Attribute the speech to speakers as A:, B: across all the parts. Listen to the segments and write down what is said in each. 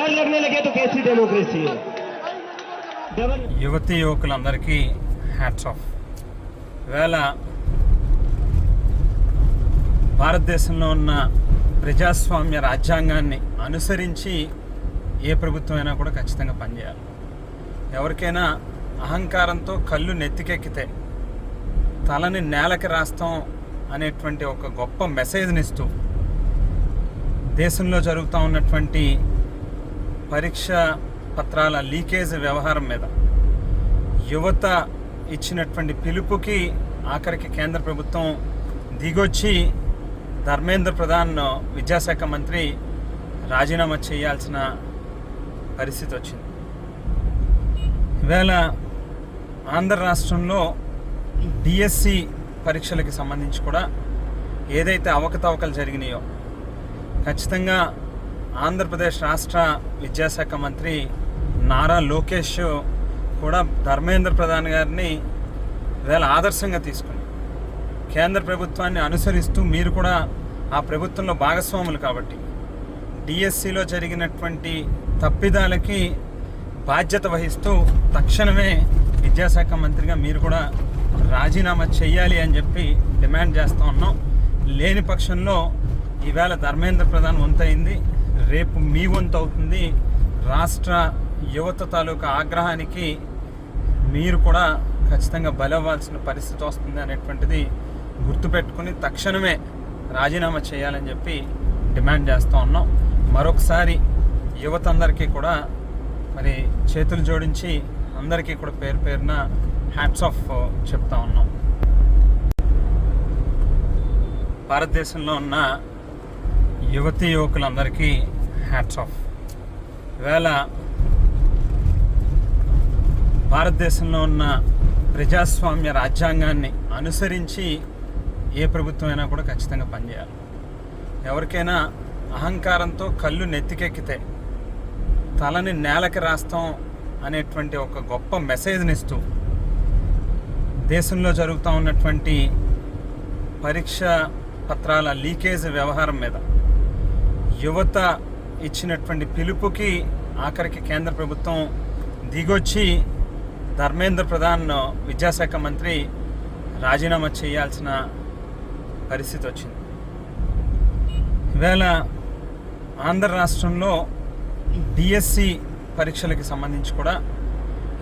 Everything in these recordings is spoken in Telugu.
A: डर लगने लगे तो कैसी डेमोक्रेसी है।
B: యువతి యువకులందరికీ హ్యాట్స్ ఆఫ్. వేళ భారతదేశంలో ఉన్న ప్రజాస్వామ్య రాజ్యాంగాన్ని అనుసరించి ఏ ప్రభుత్వం అయినా కూడా ఖచ్చితంగా పనిచేయాలి. ఎవరికైనా అహంకారంతో కళ్ళు నెత్తికెక్కితే తలని నేలకి రాస్తాం అనేటువంటి ఒక గొప్ప మెసేజ్ని ఇస్తూ దేశంలో జరుగుతూ ఉన్నటువంటి పరీక్ష పత్రాల లీకేజ్ వ్యవహారం మీద యువత ఇచ్చినటువంటి పిలుపుకి ఆఖరికి కేంద్ర ప్రభుత్వం దిగొచ్చి ధర్మేంద్ర ప్రధాన్ విద్యాశాఖ మంత్రి రాజీనామా చేయాల్సిన పరిస్థితి వచ్చింది. ఈవేళ ఆంధ్ర రాష్ట్రంలో డిఎస్సి పరీక్షలకి సంబంధించి కూడా ఏదైతే అవకతవకలు జరిగినాయో ఖచ్చితంగా ఆంధ్రప్రదేశ్ రాష్ట్ర విద్యాశాఖ మంత్రి నారా లోకేష్ కూడా ధర్మేంద్ర ప్రధాన్ గారిని ఈవేళ ఆదర్శంగా తీసుకుని కేంద్ర ప్రభుత్వాన్ని అనుసరిస్తూ మీరు కూడా ఆ ప్రభుత్వంలో భాగస్వాములు కాబట్టి డిఎస్సిలో జరిగినటువంటి తప్పిదాలకి బాధ్యత వహిస్తూ తక్షణమే విద్యాశాఖ మంత్రిగా మీరు కూడా రాజీనామా చేయాలి అని చెప్పి డిమాండ్ చేస్తూ ఉన్నాం. లేని పక్షంలో ఈవేళ ధర్మేంద్ర ప్రధాన్ వంతయింది, రేపు మీ వంతు అవుతుంది. రాష్ట్ర యువత తాలూకా ఆగ్రహానికి మీరు కూడా ఖచ్చితంగా బలవ్వాల్సిన పరిస్థితి వస్తుంది అనేటువంటిది గుర్తుపెట్టుకుని తక్షణమే రాజీనామా చేయాలని చెప్పి డిమాండ్ చేస్తూ ఉన్నాం. మరొకసారి యువత అందరికీ కూడా మరి చేతులు జోడించి అందరికీ కూడా పేరు పేరున హ్యాట్స్ ఆఫ్ చెప్తా ఉన్నాం. భారతదేశంలో ఉన్న యువతి యువకులందరికీ హ్యాట్స్ ఆఫ్. ఈవేళ భారతదేశంలో ఉన్న ప్రజాస్వామ్య రాజ్యాంగాన్ని అనుసరించి ఏ ప్రభుత్వం అయినా కూడా ఖచ్చితంగా పనిచేయాలి. ఎవరికైనా అహంకారంతో కళ్ళు నెత్తికెక్కితే తలని నేలకి రాస్తాం అనేటువంటి ఒక గొప్ప మెసేజ్ని ఇస్తూ దేశంలో జరుగుతూ ఉన్నటువంటి పరీక్ష పత్రాల లీకేజ్ వ్యవహారం మీద యువత ఇచ్చినటువంటి పిలుపుకి ఆఖరికి కేంద్ర ప్రభుత్వం దిగొచ్చి ధర్మేంద్ర ప్రధాన్ విద్యాశాఖ మంత్రి రాజీనామా చేయాల్సిన పరిస్థితి వచ్చింది. ఈవేళ ఆంధ్ర రాష్ట్రంలో డిఎస్సి పరీక్షలకి సంబంధించి కూడా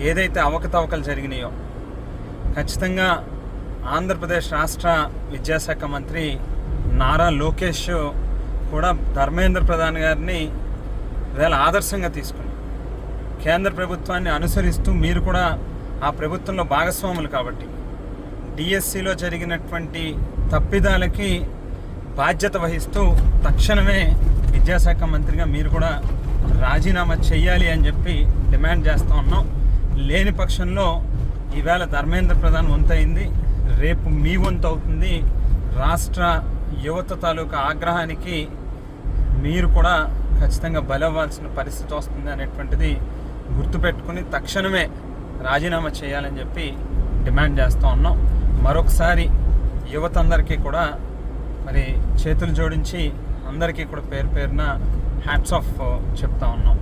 B: ఏదైతే అవకతవకలు జరిగినాయో ఖచ్చితంగా ఆంధ్రప్రదేశ్ రాష్ట్ర విద్యాశాఖ మంత్రి నారా లోకేష్ కూడా ధర్మేంద్ర ప్రధాన్ గారిని ఈవేళ ఆదర్శంగా తీసుకుని కేంద్ర ప్రభుత్వాన్ని అనుసరిస్తూ మీరు కూడా ఆ ప్రభుత్వంలో భాగస్వాములు కాబట్టి డిఎస్సిలో జరిగినటువంటి తప్పిదాలకి బాధ్యత వహిస్తూ తక్షణమే విద్యాశాఖ మంత్రిగా మీరు కూడా రాజీనామా చేయాలి అని చెప్పి డిమాండ్ చేస్తూ ఉన్నాం. లేని పక్షంలో ఈవేళ ధర్మేంద్ర ప్రధాన్ వంతయింది, రేపు మీ వంతు అవుతుంది. రాష్ట్ర యువత తాలూకా ఆగ్రహానికి మీరు కూడా ఖచ్చితంగా బలవ్వాల్సిన పరిస్థితి వస్తుంది అనేటువంటిది గుర్తుపెట్టుకుని తక్షణమే రాజీనామా చేయాలని చెప్పి డిమాండ్ చేస్తూ ఉన్నాం. మరొకసారి యువత అందరికీ కూడా మరి చేతులు జోడించి అందరికీ కూడా పేరు పేరున హ్యాట్స్ ఆఫ్ చెప్తా ఉన్నాం.